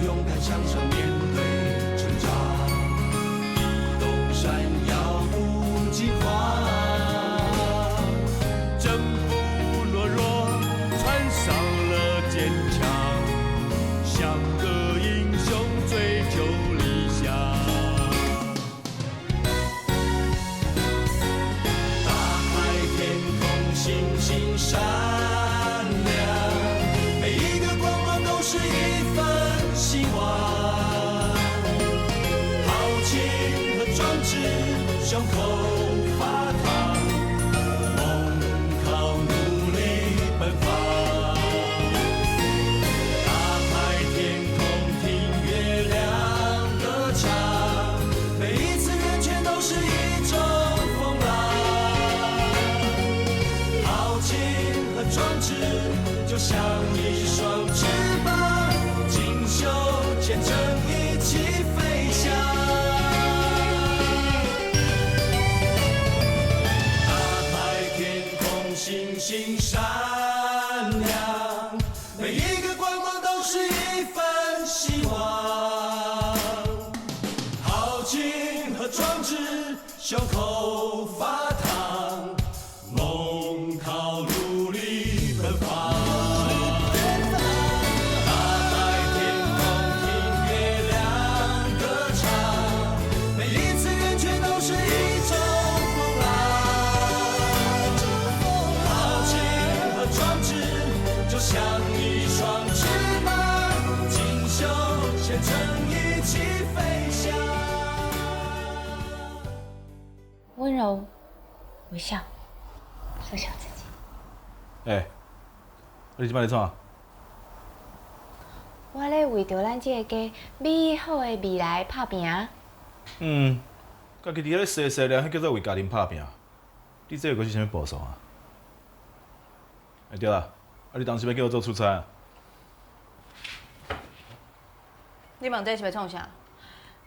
勇敢向上面对成长。东山要不计划，征服懦弱，穿上了坚强，像个英雄追求理想。大海天空星星闪亮，每一个光芒都是一份希望。豪情和壮志，胸口发烫，梦靠努力奔放。大海天空听月亮歌唱，每一次远却都是一种风浪。豪情和壮志，就像一双翅膀，锦绣前程一起飞翔。大海天空星星闪亮，每一个光芒都是一份希望。豪情和壮志，胸口发烫，梦靠努力奔放。大海天空听月亮歌唱，每一次远却都是一种风浪。豪情和壮志，就像一双翅膀，锦绣前程一起飞翔。温柔，微笑，缩小自己。你即摆咧创？我咧为着咱这个家美好的未来打拼。家己伫咧细细咧，迄叫做为家庭拍拼。你这个是啥物步数啊？对啦，你当时要叫我做出差啊？你问这是要创啥？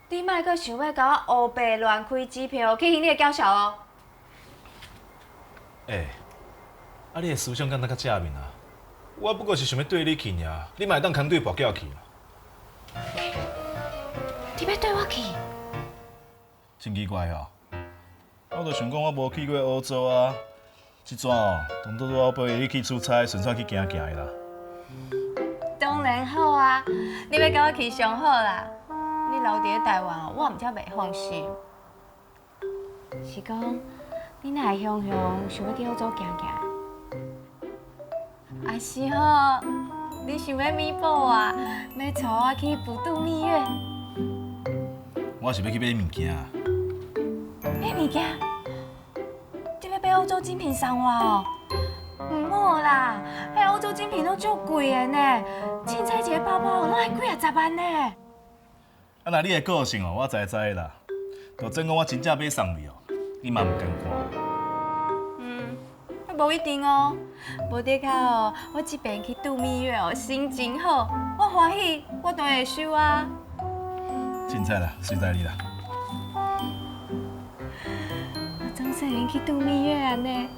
你莫阁想要甲我黑白乱开支票去向你的娇小哦。你的思想敢若较正面啊？我不过是想要对你去尔，你嘛会当空对跋筊去啊？你要对我去？真奇怪哦！我就想讲我无去过欧洲啊，即阵哦，当做我陪你去出差，顺便去行行的啦。当然好啊！你要甲我去上好啦。你留伫咧台湾哦，我毋则袂放心。是讲，你若会雄雄想要去欧洲行行？还是吼，你想要弥补我，要带我去普渡蜜月？我是要去买物件啊。买物件？你要买欧洲精品送我哦？唔好啦，迄欧洲精品都足贵的呢，凊彩一个包包拢爱几啊十万呢。若你的个性哦，我知啦。就真讲我真正买送你哦，你嘛毋甘看。无一定哦，无得靠哦，我这边去度蜜月哦，心情好，我欢喜，我当然会收啊。凊彩啦，随在你啦。我总算会去度蜜月啊呢。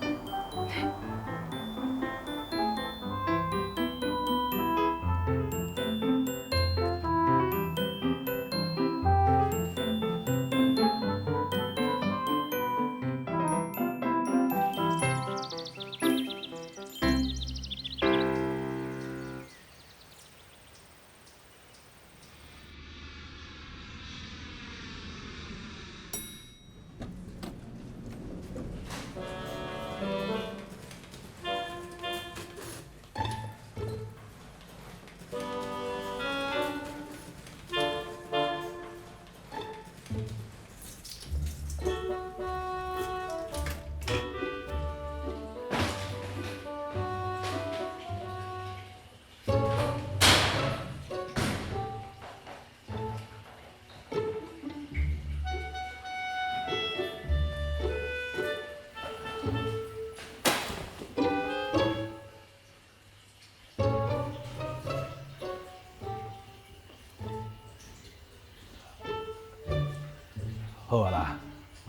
好啊啦，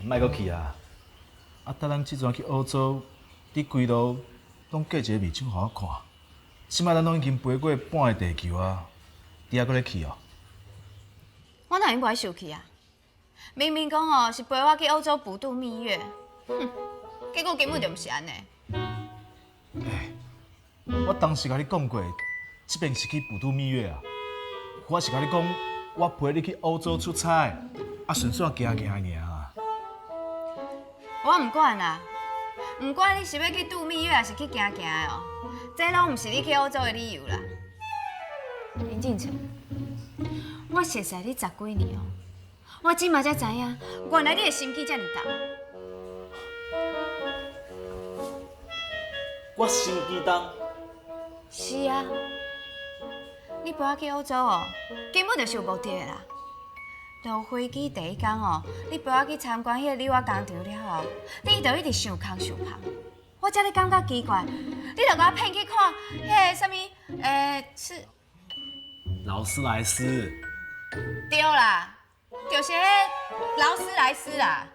莫阁去啊！等咱即阵去欧洲，你规路拢过一个面镜互我看，即摆咱拢已经飞过半个地球啊，你还阁咧去哦？哪会不爱受气啊？明明讲哦是陪我去欧洲补度蜜月，结果根本就毋是安尼。我当时甲你讲过，这边是去补度蜜月啊。我是甲你讲，我陪你去欧洲出差，顺便行行尔。我唔管啦，唔管你是要去度蜜月还是去行行的哦，这拢唔是你去欧洲的理由啦。林敬成，我熟悉你10几年哦，我即马才知影，原来你的心机这么重。我心机重。是啊，你陪我去欧洲哦，根本就是有目的的啦。落飞机第一天哦，你陪我去参观迄个旅游工厂了后，你就一直想空想空，我才咧感觉奇怪，你就甲我骗去看迄个什么是劳斯莱斯。对啦，就是迄劳斯莱斯啦。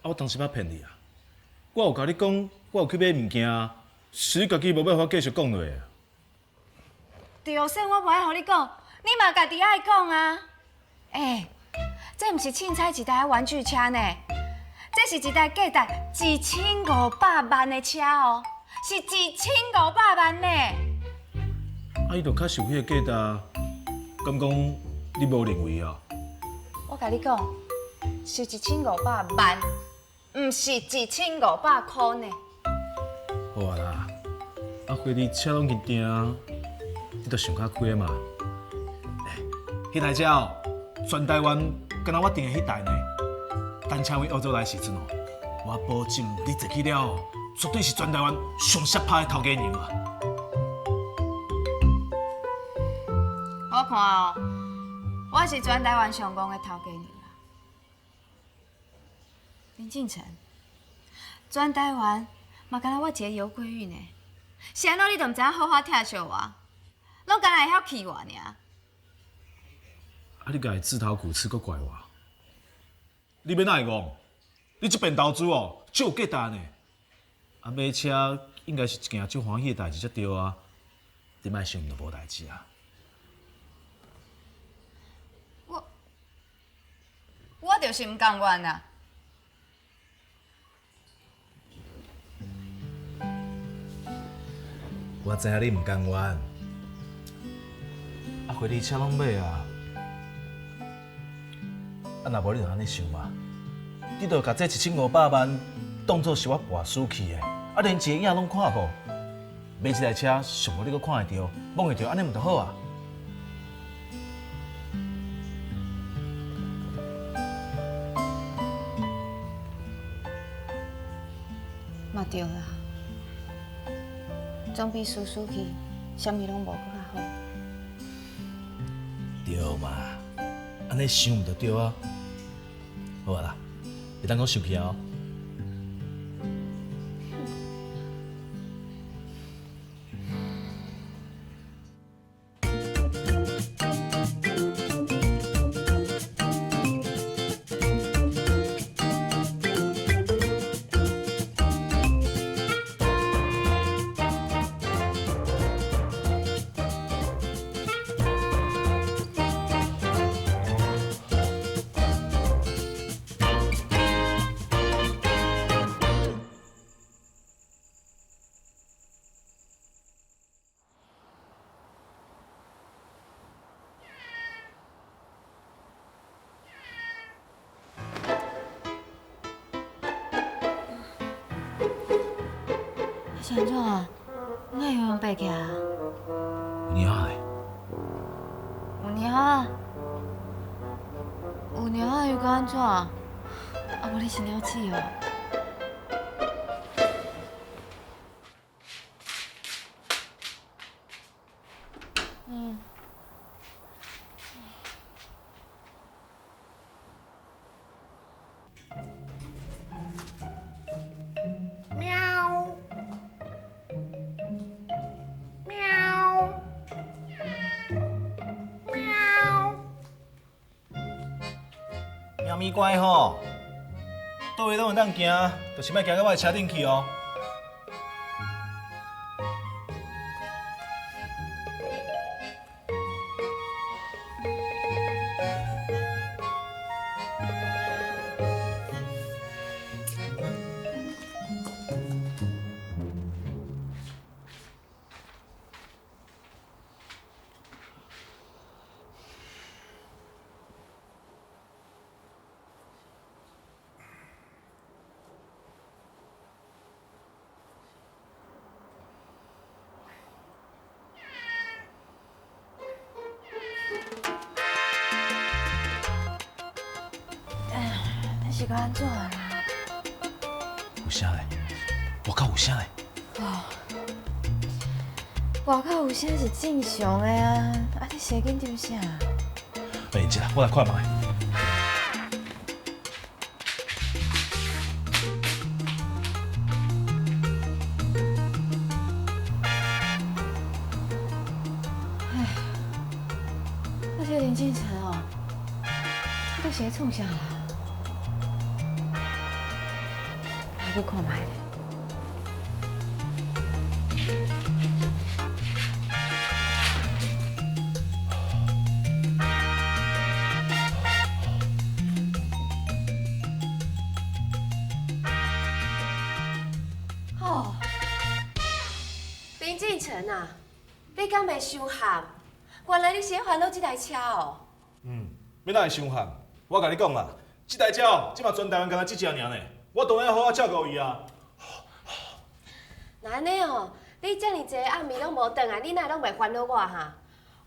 我当时捌骗你啊！我有甲你讲，我有去买物件啊，是你家己无办法继续讲落啊。就算我无爱互你讲，你嘛家己爱讲啊。这毋是凊彩一台玩具车呢，这是一台价值1500万的车哦，是1500万呢。伊就确实有迄个价值啊，敢讲你无认为啊？我甲你讲，是1500万，毋是1500块呢。好啊啦，回你车拢去订，你着想较开嘛。迄台车哦，全台湾敢若我订的迄台呢。等车位欧洲来时阵哦，我保证你坐去了后，绝对是全台湾上适拍的头家娘啊！我看哦，我是全台湾上公的头家娘啦。林敬成，全台湾嘛敢若我一个游桂玉呢，是安怎你都毋知影好好疼惜我，拢敢若会晓气我尔。你家己自讨苦吃，搁怪我？你要哪会讲？你这边投资哦，就有价值呢。买车应该是一件足欢喜的代志才对啊。你莫想就无代志啊。我就是唔甘愿啊。我知影你唔甘愿，回你车拢买啊，若无你就安尼想嘛，你着甲这1500万当作是我跋死去的，连一个影拢看无，买一台车上好你阁看会到，摸会到，安尼毋就好啊？嘛对啦，总比输输去，啥物拢无搁较好。对嘛，安尼想毋就对啊。好啊啦，别当讲生气哦。是安怎啊？你会用爬起来啊？有影的，有猫啊？有猫啊又搁安怎？啊无你是鸟鼠哦？嗯。猫咪乖吼，倒位拢会当行，就是莫行到我的车顶去哦。是个安怎啦？有啥嘞？我靠，有啥嘞？外口有啥是正常的啊？啊，你写紧张啥？哎，这我来看卖。我这林敬晨哦，他都写创啥啦？还不看卖咧？哦，林敬晨啊，你敢袂伤寒？原来你先烦恼这台车哦。要哪会伤寒？我甲你讲啦，这台车哦，即嘛全台湾敢若这只尔呢，我当然好好照顾伊啊。那安尼哦，你遮尔济暗暝拢无转来，你哪拢袂烦恼我哈？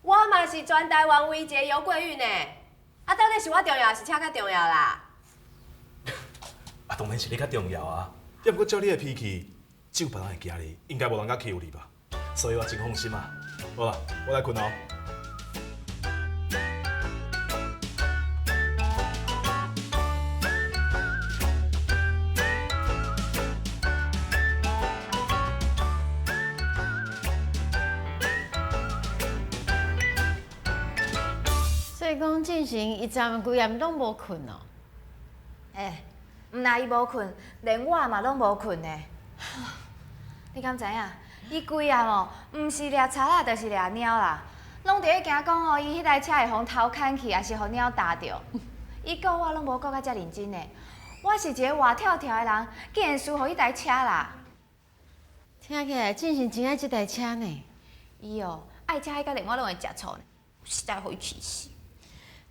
我嘛是全台湾唯一一个游过运的，啊，到底是我重要，还是车较重要啦？啊，当然是你较重要啊。要不过照你的脾气，只有别人会惊你，应该无人敢欺负你吧？所以我真放心啊。好啦，我来困哦。所以讲进行伊昨晚规夜拢无困哦。毋但伊无困，连我嘛拢无困呢。你敢知影？伊规夜哦，毋是掠贼啦，就是掠猫啦，拢伫咧惊讲哦，伊迄台车会互偷牵去，还是互猫打着。伊顾我拢无顾甲遮认真呢。我是一个活跳跳的人，竟然输互迄台车啦。听起来进行真爱这台车呢。伊哦，爱车迄甲连我拢会食醋呢，实在会气死。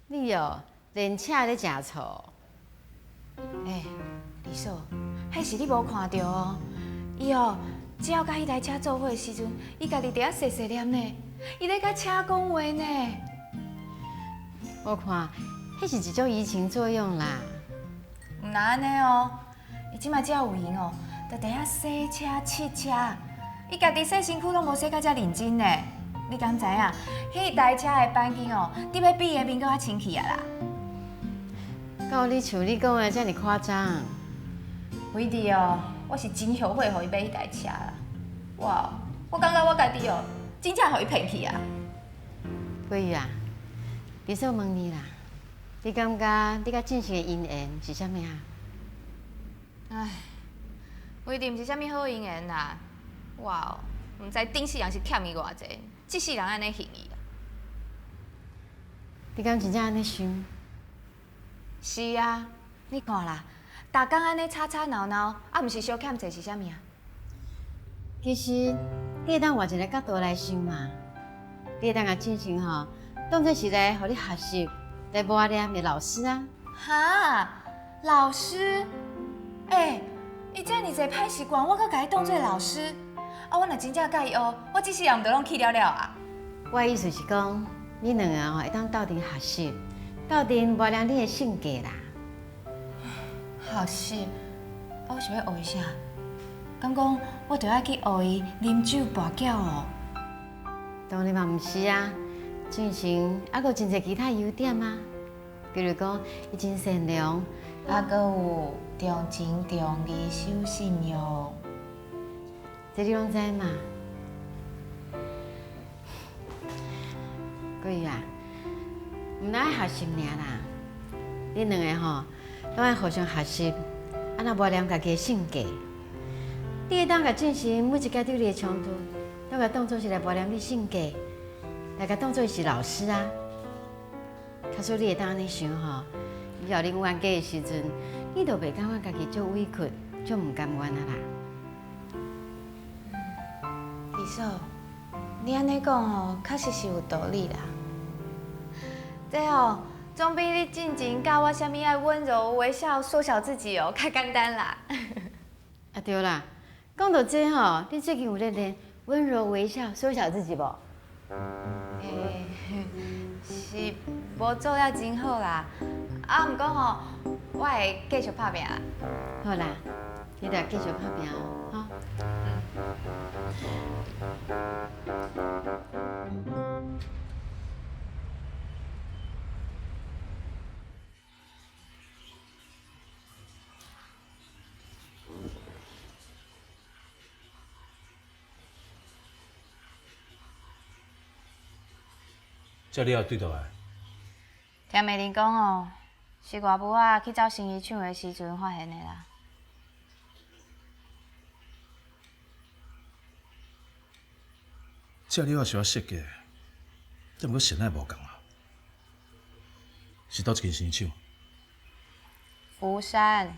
你哦，连车咧食醋。李嫂，迄是你无看到哦。伊哦，只要甲迄台车做伙的时阵，伊家己伫遐细细念呢，伊咧甲车讲话呢。我看，迄是一种移情作用啦。毋那安尼哦，伊即摆只要有闲哦，就伫遐洗车、拭车，伊家己洗身躯拢无洗甲遮认真呢。你敢知影？迄台车的钣金哦，你要比下面搁较清气啊啦。到你像你讲的遮尔夸张？伟弟哦，我是真后悔，互伊买迄台车啦。我感觉我家己哦，真正互伊骗去啊。桂玉啊，别说问你啦，你感觉你甲进行的姻缘是啥物啊？唉，伟弟毋是啥物好姻缘啦。我毋知顶世人是欠伊偌济，这世人安尼恨伊啊。你敢真正安尼想？是啊，你看啦，逐工安尼吵吵闹闹，啊，毋是小欠债是啥物啊？其实你会当换一个角度来想嘛，你会当甲进行吼，当作是来互你学习、来磨练的老师啊。哈，老师，伊遮尔济歹习惯，我搁甲伊当做老师，啊，我若真正甲伊学，我这世人毋着拢去了了啊。我的意思是讲，你两个吼会当斗阵学习，斗阵磨练你的性格啦。学习，我想要学一下，敢讲我着爱去学伊啉酒跋筊哦。当然嘛毋是啊，进行还有真侪其他优点啊，比如讲伊真善良，啊，搁有重情重义、守信用。这你拢知嘛？桂玉啊，毋但爱学习尔啦，你两个吼，拢爱互相学习，啊，若磨练家己的性格。你会当甲进行每一家对你的冲突，都甲当作是来磨练你性格，来甲当作是老师啊。假使你会当安尼想吼，以后恁冤家的时阵，你就袂感觉家己足委屈、足毋甘愿啊啦。李嫂，你安尼讲吼，确实是有道理啦。这吼，总比你进前教我啥物爱温柔、微笑、缩小自己哦，较简单啦。啊对啦，讲到这吼，你最近有咧练温柔微笑、缩小自己无？是无做了真好啦。啊，毋过吼，我会继续拍拼啦。好啦，你著继续拍拼哦，哈。这你也对倒来。听美玲讲哦，是外母啊去找新衣厂的时阵发现的啦。这你也是我设计的，但不过现在无共啊。是倒一间新厂？福山，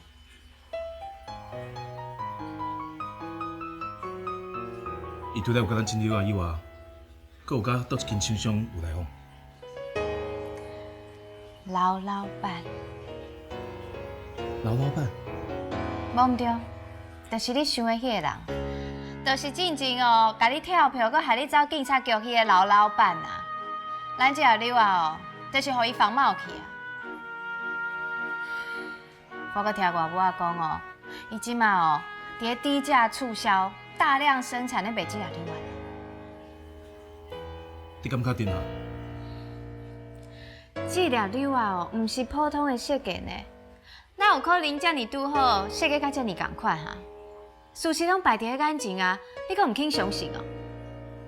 伊除了有甲咱金牛啊以外，阁有甲倒一间厂商有来往。老老板，老板，无毋对，就是你想的迄个人，就是进前哦，甲你跳票，搁害你走警察局迄个老板啊。咱这个刘啊哦，就是互伊防冒去啊。我搁听外母仔讲哦，伊即马哦，伫咧低价促销、大量生产咧卖即个刘啊。你感觉真啊？这粒柳啊哦，毋是普通的设计呢，哪有可能遮尔拄好设计甲遮尔共款哈？事实拢摆伫咧眼前啊，你阁毋肯相信哦？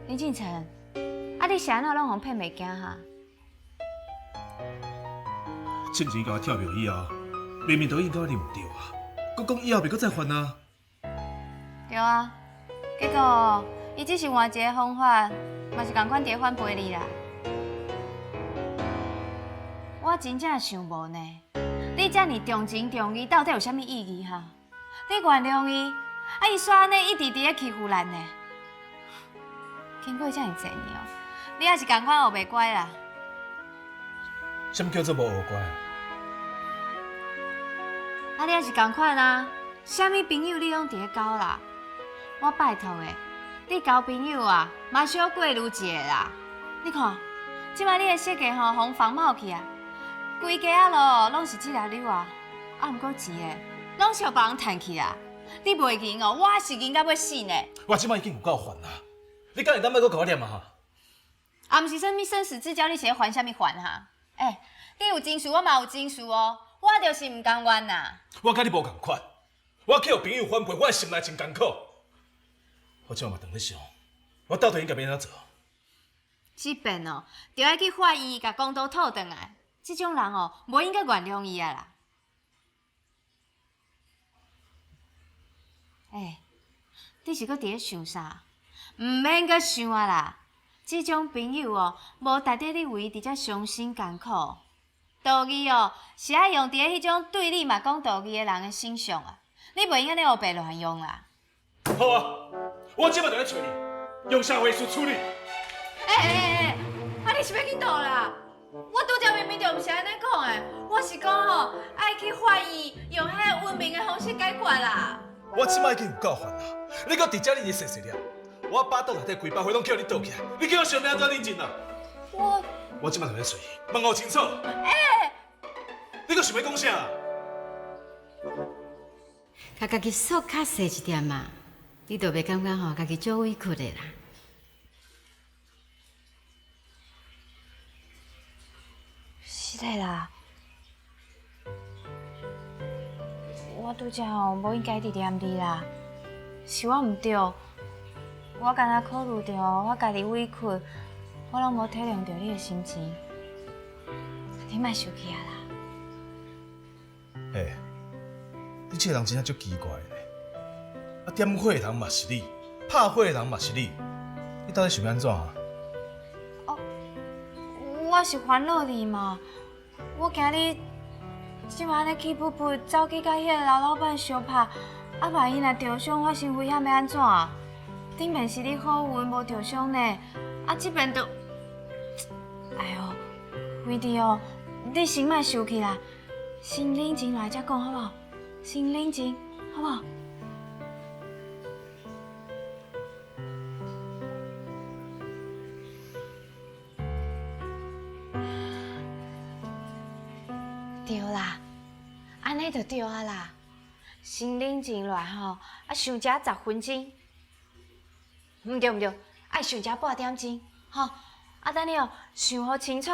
林敬成，啊你是安怎拢互骗袂惊哈？之前甲我跳票以后，明明都应该你毋对啊，佮讲以后袂阁再犯啊。对啊，结果伊只是换一个方法，嘛是共款伫反赔你啦。我真正想无呢，你遮尔重情重义，到底有啥物意义哈？你原谅伊，啊伊煞安尼一直伫咧欺负咱呢。经过遮尔侪年哦，你也是共款学袂乖啦。什么叫做无学乖啊？啊，你也是共款啊，啥物朋友你拢伫咧交啦。我拜托诶，你交朋友啊，嘛小过如一个啦。你看，即摆你的设计吼，互防冒去啊。规家啊咯，拢是即粒柳啊，啊，毋过钱诶，拢是互别人趁去啊。你袂赢哦，我是赢到要死呢。我即摆已经有够烦啦，你敢会当要搁甲我念啊哈？啊，毋是啥物生死之交，你是咧还啥物还哈？你有情绪，我嘛有情绪哦，我就是毋甘愿呐。我甲你无共款，我去互朋友反赔，我的心内真艰苦。我即摆嘛当咧想，我到底应该要安怎做？即便哦，就要去法院甲公道讨转来。这种人哦，无应该原谅伊啊啦。你是搁伫咧想啥？毋免搁想啊啦。这种朋友哦，无值得你为伊直接伤心艰苦。道义哦，是爱用伫咧迄种对你嘛讲道义的人的身上啊。你袂用安尼胡白乱用啦。好啊，我即摆就来找你，用社会事处理。啊你是要去倒啦？我拄则明明就毋是安尼讲的，我是讲吼，爱去法院用迄个文明的方式解决啦。我即摆已经有够烦啦，你搁伫遮哩细细粒，我巴肚内底规百回拢叫你倒起来，你叫我想要安怎认真啊？我即摆就来找伊，问我清楚。你搁想要讲啥啊？甲家己缩较细一点嘛，你就袂感觉吼家己足委屈的啦。是的啦，我拄则吼无应该伫念你啦，是我毋对，我敢若考虑到我家己委屈，我拢无体谅到你的心情，你莫生气啊啦。你这个人真正足奇怪的，啊点火的人嘛是你，拍火的人嘛是你，你到底想要安怎啊？我是烦恼你嘛，我惊你即摆安尼气噗噗走去甲迄个老板相拍，啊万一若着伤，我身危险要安怎？顶面是你好运无着伤呢，啊即边都，哎呦，惠弟哦，你先莫生气啦，先冷静来才讲好不好？先冷静，好不好？对啦，安安尼就对啊啦。心冷静落吼，啊想食10分钟，毋对，爱想食半点钟，吼。啊，等你哦，想好清楚，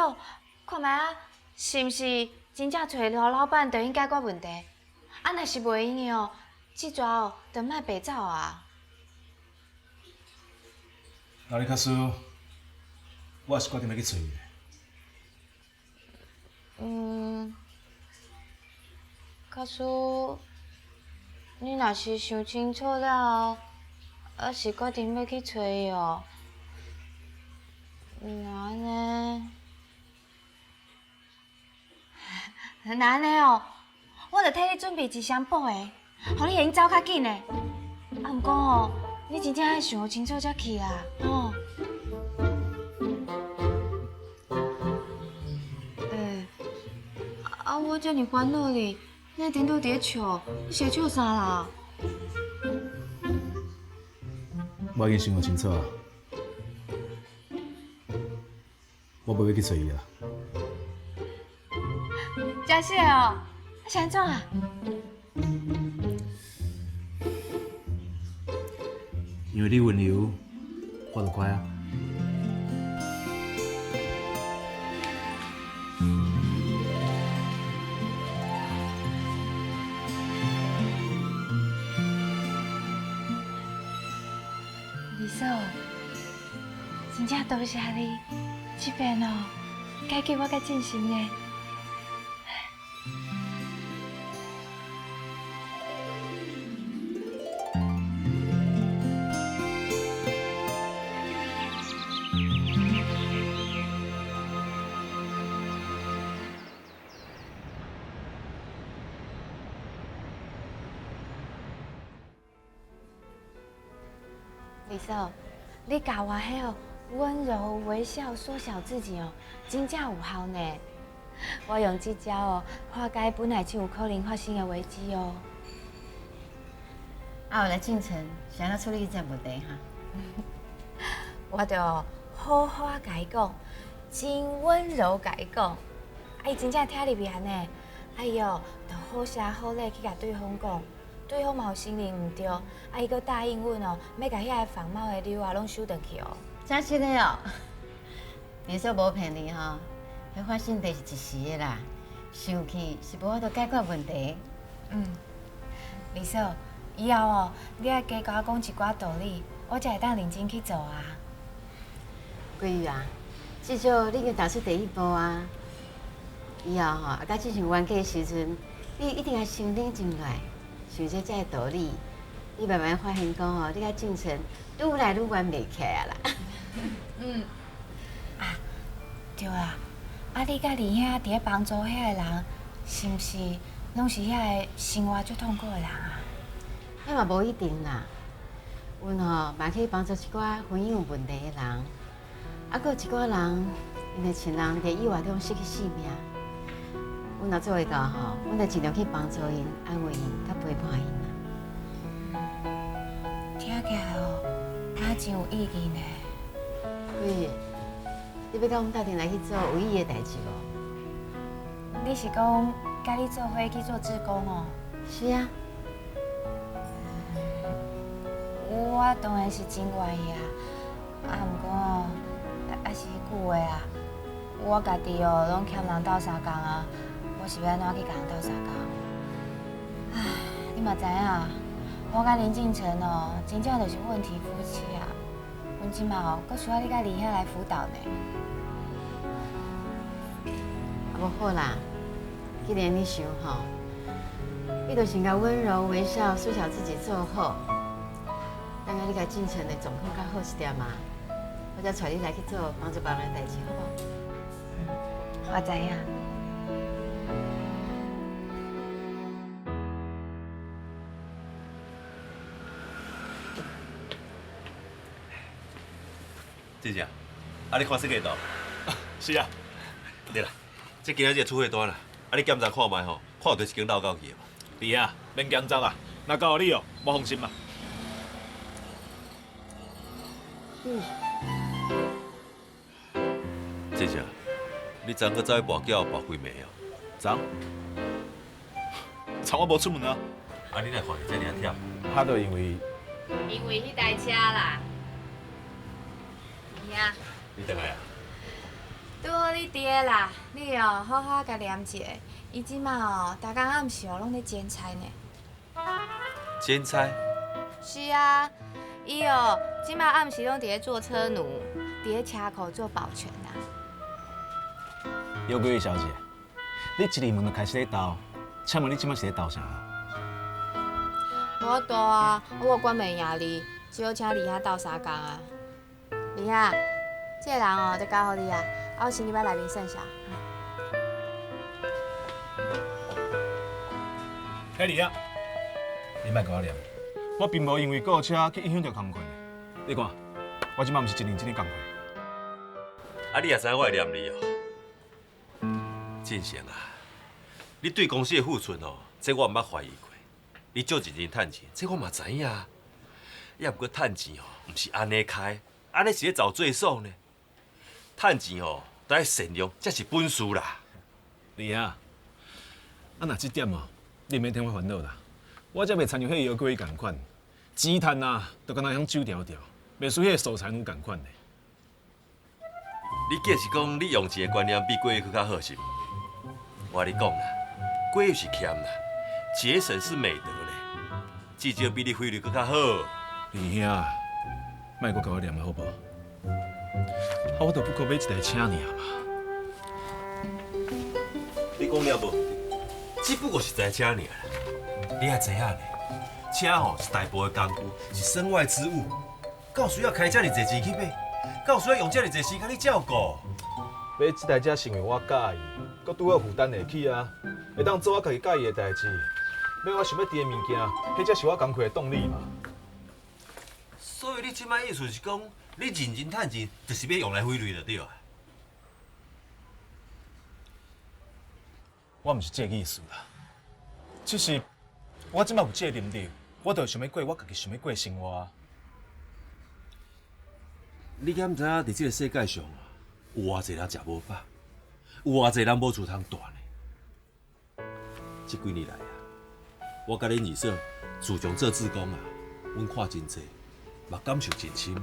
看卖啊，是毋是真正找罗老板就应解决问题？啊，若是袂用的哦，即阵哦，就莫白走啊。那你卡输，我也是决定要去找伊的。可是，你若是想清楚了后，还是决定要去找伊哦。那安尼，那安尼哦，我着替你准备一箱补的，互你会用走较紧的。啊，毋过哦，你真正爱想清楚才去啦，吼。我遮尔烦恼哩，你颠倒伫咧笑，你是在笑啥啦？我已经想好清楚啊，我不要去找伊啊。真是哦，是安怎啊？因为你温柔，我就乖啊。李嫂，真正多谢你，这边哦，解决我较尽心的。李嫂，你教我迄个温柔微笑缩小自己哦，真正有效呢。我用这招哦，化解本来就有可能发生的危机哦。啊，有来进城，想要处理这问题哈。我着好好甲伊讲，真温柔甲伊讲，伊真正听入面呢。哎哟，着好声好礼去甲对方讲。对方嘛有承认毋对，伊阁答应阮哦，要甲遐个仿冒的妞啊拢收转去哦。真是的哦，你说无骗你吼，迄发生地是一时的啦，生气是无法度解决问题。李嫂，以后哦，你爱加甲我讲一寡道理，我才会当认真去做啊。桂玉啊，至少你已经踏出第一步啊。以后吼，啊，甲进行冤家的时阵，你一定要心冷静落来。想这个道理，你慢慢发现讲吼，你甲进程愈来愈完袂起来啦。对啦，啊，你甲李兄伫咧帮助遐个人，是毋是拢是遐个生活最痛苦的人啊？迄嘛无一定啦，阮吼嘛可以帮助一寡婚姻有问题的人，啊，搁有一寡人因为亲人伫意外中失去性命。阮若做会到吼，阮就尽量去帮助因、安慰因、甲陪伴因啦。听起来哦，敢真有意义呢。桂玉，你要甲阮斗阵来去做有意义的代志无？你是讲甲你做伙去做志工哦？是啊。我当然是真愿意啊，啊，毋过哦，还是迄句话啊，我家己哦，拢欠人斗相共啊。我是要安怎去甲人斗相共？唉，你嘛知影，我甲林敬成哦，真正就是问题夫妻啊。阮即马哦，阁需要你甲李兄来辅导呢。啊，无好啦，既然你想吼，你就先甲温柔微笑，缩小自己做好，等下你甲进程的状况较好一点嘛，我再带你来去做帮助别人的代志，好不好？我知影。姐姐，啊，你看设计图？是啊，对啦，这今仔日出货单啦，啊，你检查看卖吼，看有对一间漏到去的无？弟啊，免惊走啊，若交予你哦，莫放心嘛。姐姐，你昨昏搁走去跋筊跋几暝哦？走。操，我无出门啊。啊，你来看，这尔忝。他都因为因为迄台车啦。兄，你倒来啊？拄好你爹啦，你哦好好甲念一下。伊即马哦，逐工暗时哦拢咧剪菜呢。剪菜？是啊，伊哦即马暗时拢伫咧做车奴，伫咧车口做保全呐。姚桂玉小姐，你一入门就开始咧斗，请问你即摆是咧斗啥？无多啊，我有管袂赢你，只好请李兄斗相共啊。李兄，这个人哦，得交互你啊，啊，我先入来内面算下。凯莉啊，你莫甲我念，我并无因为购车去影响到工课。你看，我即摆毋是真认真咧工课。啊，你也知影我会念你哦。进贤啊，你对公司的付出哦，这我毋捌怀疑过。你足认真趁钱，这我嘛知影。也毋过趁钱哦，毋是安尼开，安尼是咧找罪受呢。趁钱哦，都要善良，才是本事啦。你啊，啊若这点哦，你免添我烦恼啦。我才袂参像迄摇滚共款，钱趁啊，就敢若向酒条条，袂输迄个守财奴共款的。你计是讲你用钱的观念比过去较好是毋？我跟你讲啦，过去是欠啦，节省是美德咧，至少比你费率搁较好。李兄，莫搁甲我念了好无？啊，我都不过买一台车尔嘛。你讲了无？只不过是一台车尔啦。你也知影咧，车吼是大部的工具，是身外之物，敢有需要开遮尔侪钱去买？敢有需要用遮尔侪时间去照顾？买这台车是因为我介意，搁拄好负担得起啊，会当做我家己介意的代志。买我想要伫的物件，迄才是我工课的动力嘛。所以你即摆意思是讲，你认真趁钱，就是要用来费率就对啊。我毋是这个意思啦，只是我即摆有这个能力，我就想要过我家己想要过的生活啊。你敢知影，伫这个世界上，有偌济人食无饱，有偌济人无厝通住呢？这几年来啊，我甲恁二嫂自从做志工啊，阮看真济，嘛感受真深。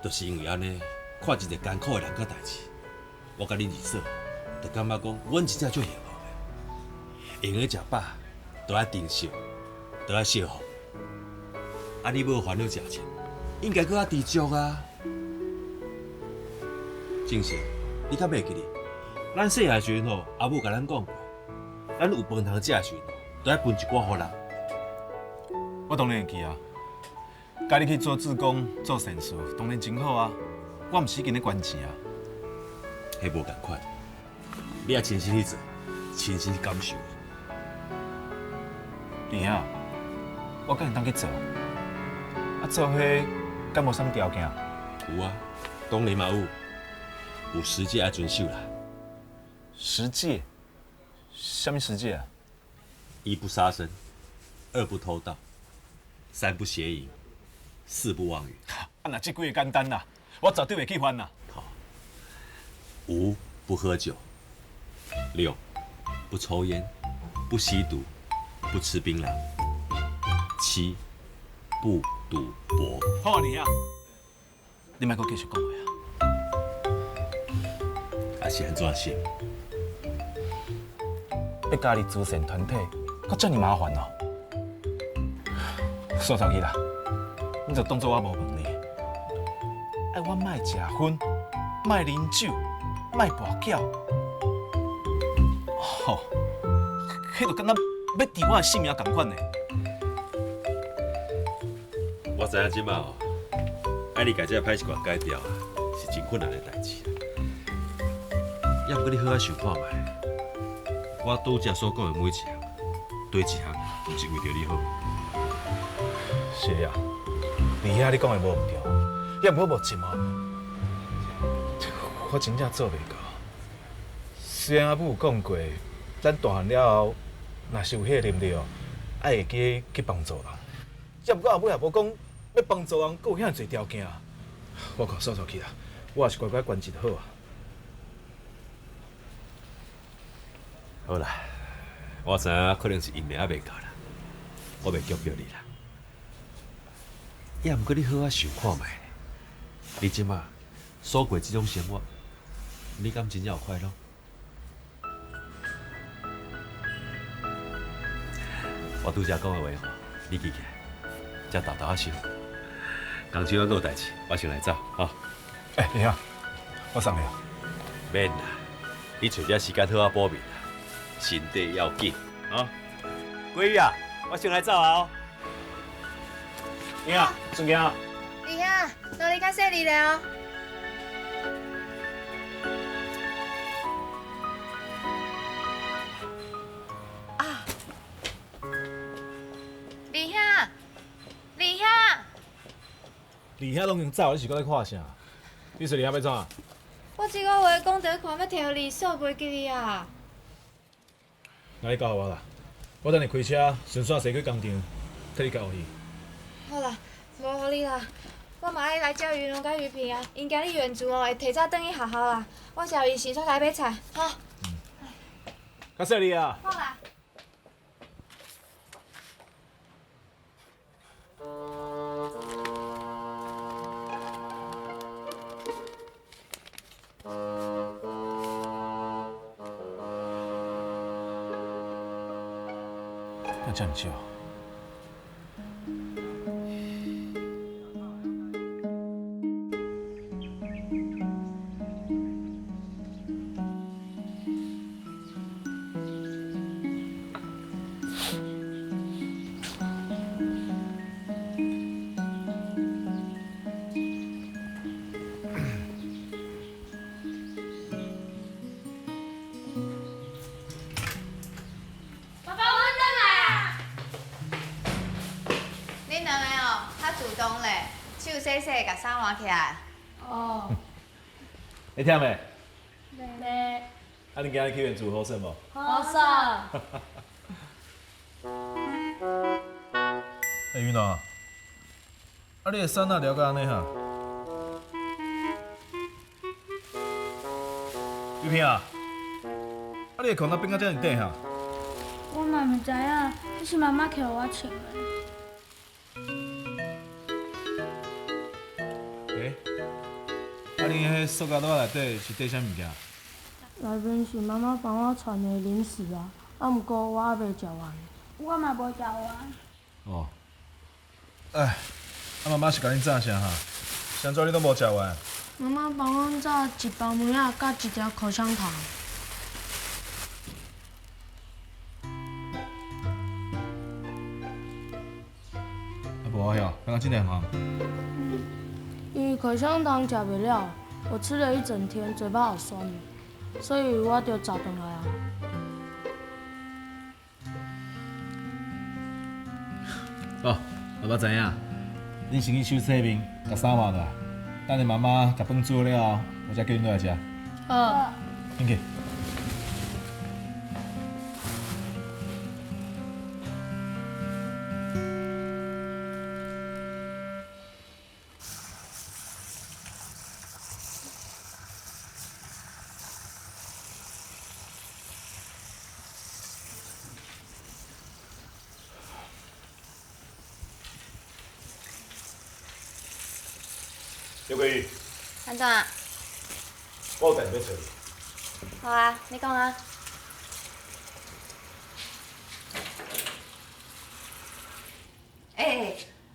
就是因为安尼，看一个艰苦的人甲代志，我甲恁二嫂就感觉讲，阮真正足幸福的。用个食饱，都爱珍惜，都爱惜福。啊，你无烦恼食钱，应该搁较知足啊。正是，你敢袂记哩？咱细汉时阵吼，阿母甲咱讲过，咱有饭通食时阵，都爱分一寡互人。我当然会记啊，家己去做志工、做善事，当然真好啊。我毋是跟咧捐钱啊。迄无共款，你也亲身去做，亲身去感受。弟啊，我敢会当去做？啊，做迄敢无啥物条件？有啊，当然嘛有，有十戒爱遵守啦。十戒？什么十戒啊？一不杀生，二不偷盗，三不邪淫，四不妄语。啊，那这几个简单啦，我绝对袂去犯啦。好，五不喝酒，六不抽烟，不吸毒，不吃槟榔，七不赌博。好啊，你啊，你莫搁继续讲话啊。啊是安怎想？要加入慈善团体，搁遮尔麻烦哦。算去啦，你就当做我无问你。哎，我莫食薰，莫啉酒，莫跋筊。吼，迄就敢若要治我的性命同款呢。我知影即马哦，爱你家这歹习惯改掉啊，是真困难的代志。要不过你好好想看觅，我拄则所讲的每一项，对一项毋是为着你好。是啊，李兄你讲的无毋对，也毋过目前哦，我真正做袂到。虽然阿母有讲过，咱大汉了后，若是有迄个能力哦，爱会记去帮助人。也毋过阿母也无讲要帮助人，阁有遐济条件啊。我看算去啦，我也是乖乖捐一就好啊。好啦，我知影可能是因命还袂到啦，我袂强迫你啦。也毋过你好好想看觅，你即马所过即种生活，你敢真正有快乐？我拄则讲的话吼，你记起来，才豆豆啊想。工厂还有代志，我先来走吼。哎，你好，我送你啊。免啦，你找只时间好好补眠啦，身体要紧啊。桂玉啊，我先来走啊哦。你好，顺见啊。李兄，劳你较细腻了哦。啊！李兄，李兄，李兄拢已经走，你是搁咧看啥？你说李兄要怎啊？我一个月讲得看要摕你，数袂记你啊！那你教我啦，我等你开车，顺续驶去工厂，替你教伊。好啦，无互你啦。我嘛爱来照鱼龙甲鱼平啊，因今日原住哦会提早转去学校啦。我照伊先出来买菜，好。较细腻啊。好啦。那这么少。手洗洗，甲衫换起来。哦，会忝未？没，啊，你今日去原住好耍无？好爽。哎，云啊，啊，你的衫哪了解安尼哈？玉萍啊，啊，你的裤哪变到遮尔短哈？我嘛毋知影，迄是妈妈给我穿的。啊，你迄塑胶袋内底是缀啥物件？内面是妈妈帮我穿的零食啊，啊，毋过我还未食完。我嘛无食完。哦，哎，啊，妈妈是甲你炸啥哈？啥怎你都无食完？妈妈帮我炸一包梅仔甲一条口香糖。啊，无我晓，刚刚真凉啊。因为口香糖吃不了，我吃了一整天，嘴巴好酸，所以我就炸回来啊。哦，爸爸知影，你先去收洗面，甲衫换落来，等你妈妈甲饭煮了后，我才叫恁落来食。好。进去。刘桂玉，安怎啊？我有代志要找你。好啊，你讲啊。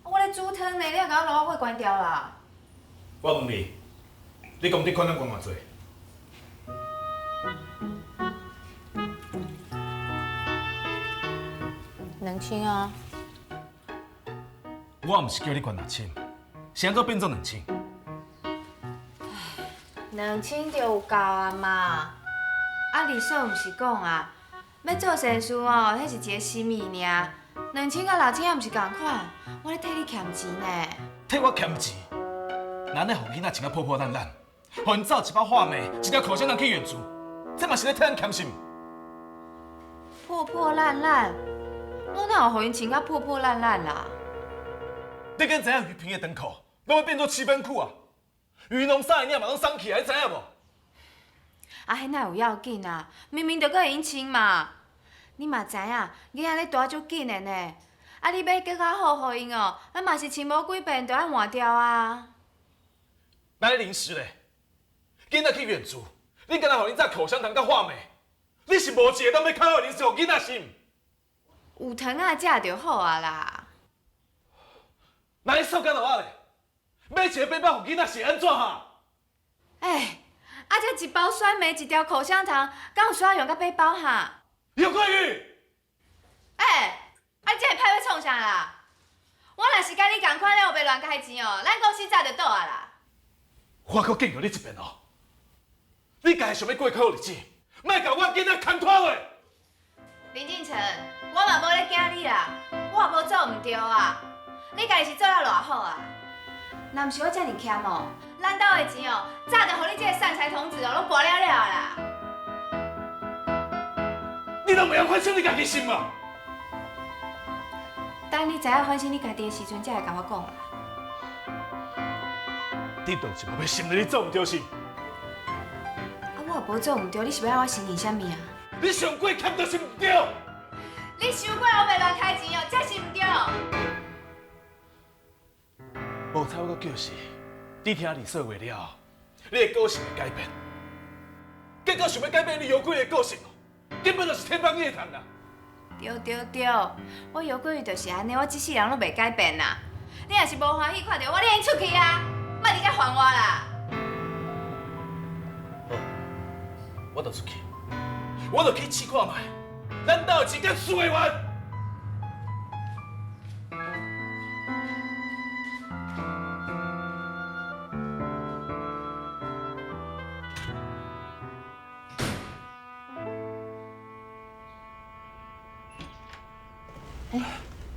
我咧煮汤呢，你又甲我炉火关掉啦？我问你，你公司款项管偌济？2000啊。我毋是叫你管6000，是安怎变做2000？2000就有够啊嘛！啊，李嫂毋是讲啊，要做善事哦，迄是一个心意尔。2000甲6000也毋是共款，我咧替你欠钱呢。替我欠钱，咱咧互囡仔穿啊破破烂烂，互因走一包话梅，一条口香糖去援助，这嘛是咧替咱欠心。破破烂烂，我哪有互因穿甲破破烂烂啦？你敢知影鱼平的长裤，拢要变做7分裤啊？鱼农衫的领嘛拢松起来，你知影无？啊，迄哪有要紧啊？明明就搁会用穿嘛。你嘛知影，囡仔咧大足紧的呢。啊，你要搁较好互因哦，咱嘛是亲无几遍，就爱换掉啊。哪里临时嘞？囡仔去远足，你敢若互因炸口香糖甲话梅，你是无一个当要靠的临时互囡仔心。有糖仔食就好啊啦。哪你瘦干落啊嘞？买一个背包互囡仔是安怎哈？哎，啊，这一包酸梅，一条口香糖，敢有需要用到背包哈？有桂玉。哎，啊，这个歹要创啥啦？我若是甲你共款，咱有袂乱开钱哦，咱公司早就倒啊啦。我搁敬过你一遍哦。你家想要过好日子，莫甲我囡仔牵拖落。林敬成，我嘛无咧惊你啦，我也无做唔对啊。你家己是做了偌好啊？若毋是我遮尔欠哦，咱兜的钱哦，早就互你这个散财童子哦，拢拔了了啦。你都袂晓反省你家己心嘛？等你知影反省你家己的时阵，才会甲我讲啦。你当是无要心你做唔对事？啊，我也无做唔对，你是要我承认啥物啊？你上过欠就是唔对。你伤过我袂乱开钱哦，这是唔对。无采我叫是，你听李说话了，你的个性会改变。结果想要改变你有鬼的个性，根本就是天方夜谭啦。对，我有鬼就是安尼，我一世人拢袂改变啦。你若是无欢喜看到我，你应出去啊，莫伫遮烦我啦。好，我就出去，我就去试看卖，咱兜的钱敢输会完？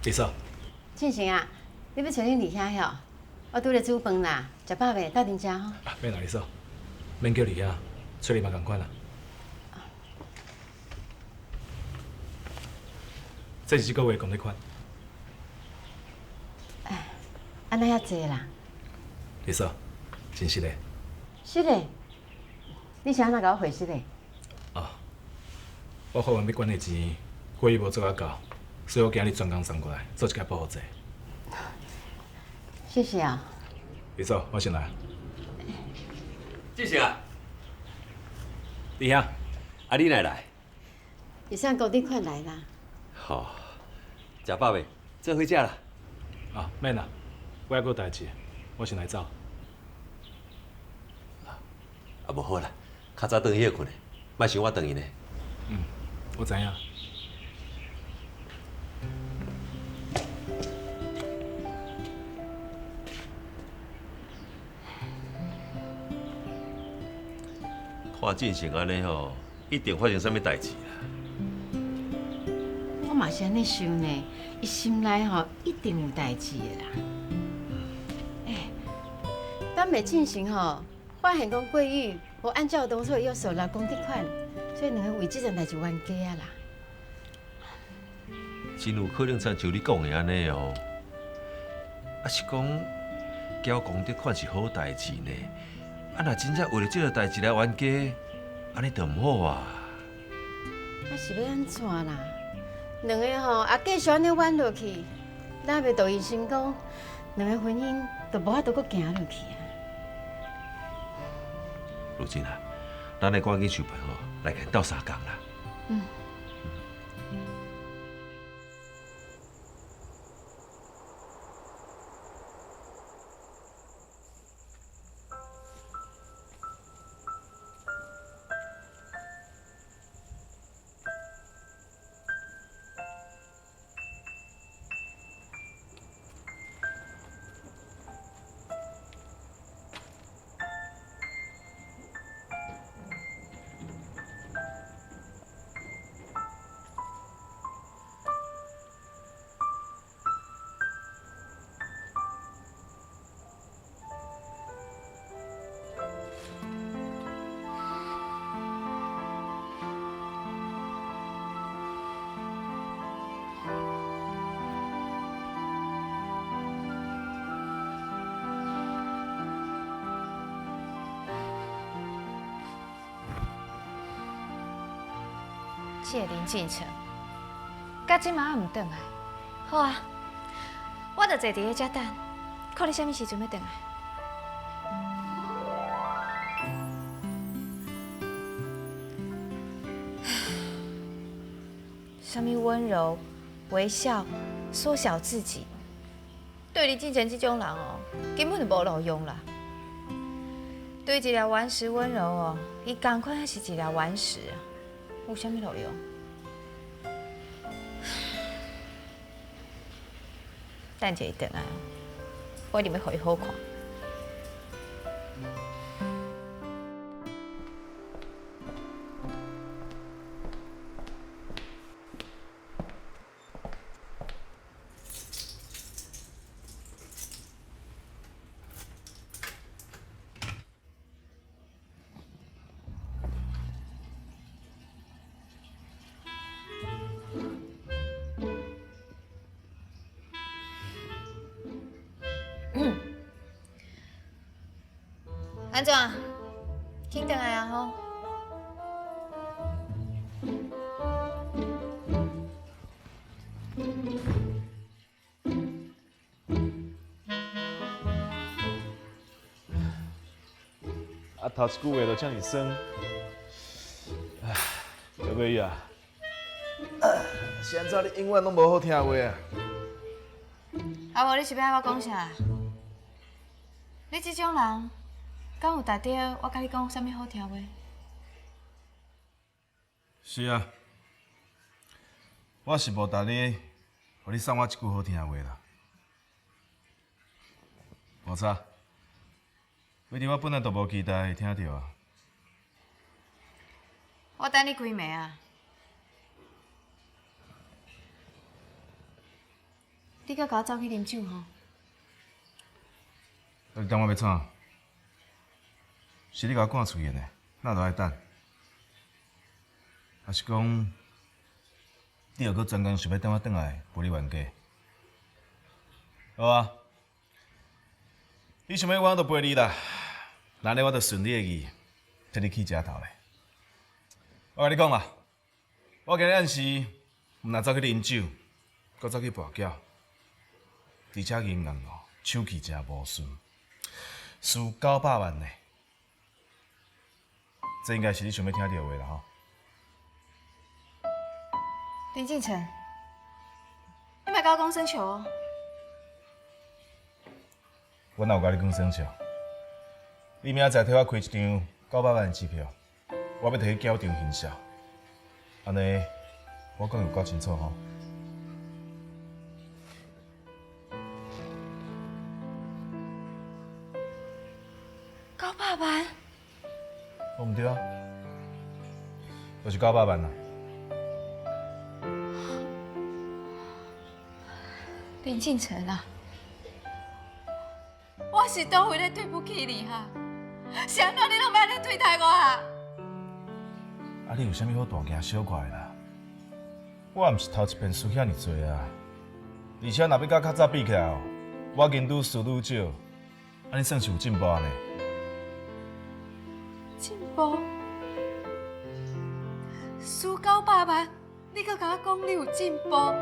李嫂，庆行啊，你要找恁二兄哟？我拄咧煮饭啦，食饱未？到恁家吼。免啦，李嫂，免叫二兄，找你嘛共款啦。这是这个月公咧款。安那遐济啦？李嫂，真实的。是嘞。你是安怎甲我回是嘞？啊，我发完要管的钱，会议无做啊到，所以我今日专工送过来，做一个保护债。谢谢啊。李嫂，我先来。志成啊，李兄，啊你哪来？也算工地款来啦。好，食饱未？做伙食啦。啊，免啦，我还有代志，我先来走。啊，无好啦，较早转去歇困的，莫想我转去呢。我知影。看进行安尼吼，一定发生啥物代志啦。我嘛是安尼想呢，伊心内吼一定有代志的啦。等袂进行吼，发现讲桂玉无按照当初要收纳工地款，所以两个为这件代志冤家啊啦。真有可能像你讲的安尼哦。啊是讲交公的款是好代志呢。啊，若真正为了这个代志来冤家，安尼就唔好啊。啊是要安怎啦？两个吼啊继续安尼冤落去，咱袂导伊心讲，两个婚姻就无法度搁行落去啊。如今啊，咱来赶紧想办法来甲斗相共啦。这个林敬成，到即马也唔转来。好啊，我就坐伫个遮等，看你啥物时阵要转来。啥物温柔、微笑、缩小自己，对李敬前这种人哦，根本就无路用啦。对一条顽石温柔哦，伊同款也是一条顽石啊，有啥物路用？等一下转来哦，我一定要互伊好看。安怎？紧转来啊吼！啊，头一句话就遮尔酸，唉，小美啊，现在你永远拢无好听话啊！啊无，你是要我讲啥？你这种人，敢有值得我甲你讲啥物好听话？是啊，我是无值你，互你送我一句好听的话啦。无错，为着我本来就无期待会听到啊。我等你几暝啊？你搁甲我走去啉酒吼？你当我要创？是你甲我赶出去的，哪都爱等？还是讲，你又搁专工想要等我转来陪你冤家？好啊，你想要我就陪你啦。那呢，我就顺你的意，替你起食头咧。我甲你讲啦，我今日暗时毋但走去啉酒，搁走去跋筊，而且银行哦，手气真无顺。输900万呢，这应该是你想要听到的话啦吼。林敬成，你莫甲我讲生笑哦。我哪有甲你讲生笑？你明仔载替我开一张900万的支票，我要摕去缴场行销。安尼，我讲有够清楚吼。900万？我毋对啊，就是900万啦。林敬成啊，我是倒位咧对不起你哈？是安怎你拢要安尼对待我啊？啊，你有啥物好大惊小怪的啦？我也毋是头一遍输遐尔济啊，而且若要甲较早比起来哦，我人愈输愈少，安尼算是有进步呢。进步？输900万，你搁甲我讲你有进步？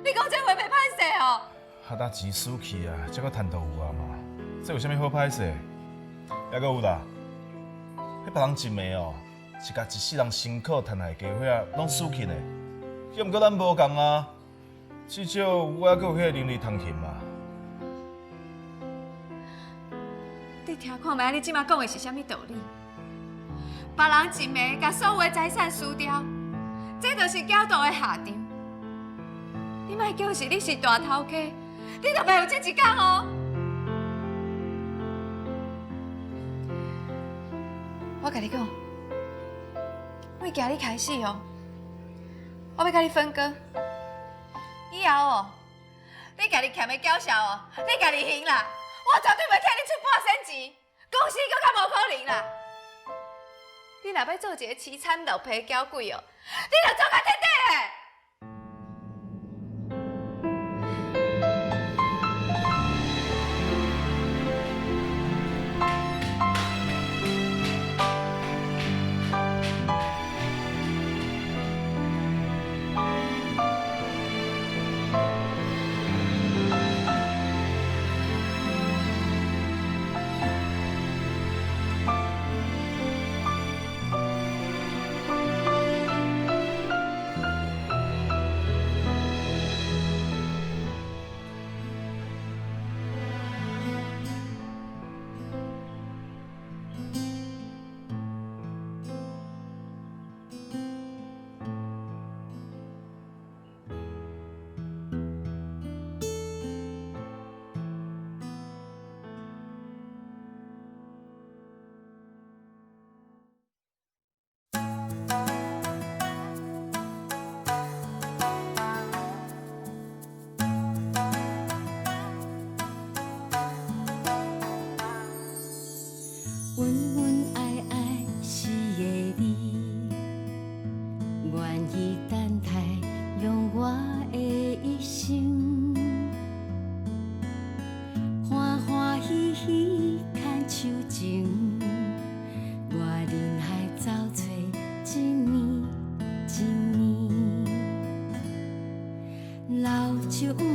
你讲这话袂歹势哦？啊，呾钱输去啊，才搁赚豆腐啊嘛，这有啥物好歹势？还搁有啦，迄别人一暝哦，是甲一世人辛苦赚来的家伙啊，拢输去呢。又毋过咱无共啊，至少我还搁有迄个能力通行嘛。你听看觅，你即马讲的是啥物道理？别人一暝甲所有的财产输掉，这就是狡盗的下场。你莫叫是你是大头家，你就袂有这一天哦。我甲你讲，为今日开始哦，我要甲你分割。以后哦，你家己欠的缴销哦，你家己还啦。我绝对袂替你出半仙钱，公司更较无可能啦。你若要做一个凄惨落皮娇贵哦，你就做甲彻底的。手。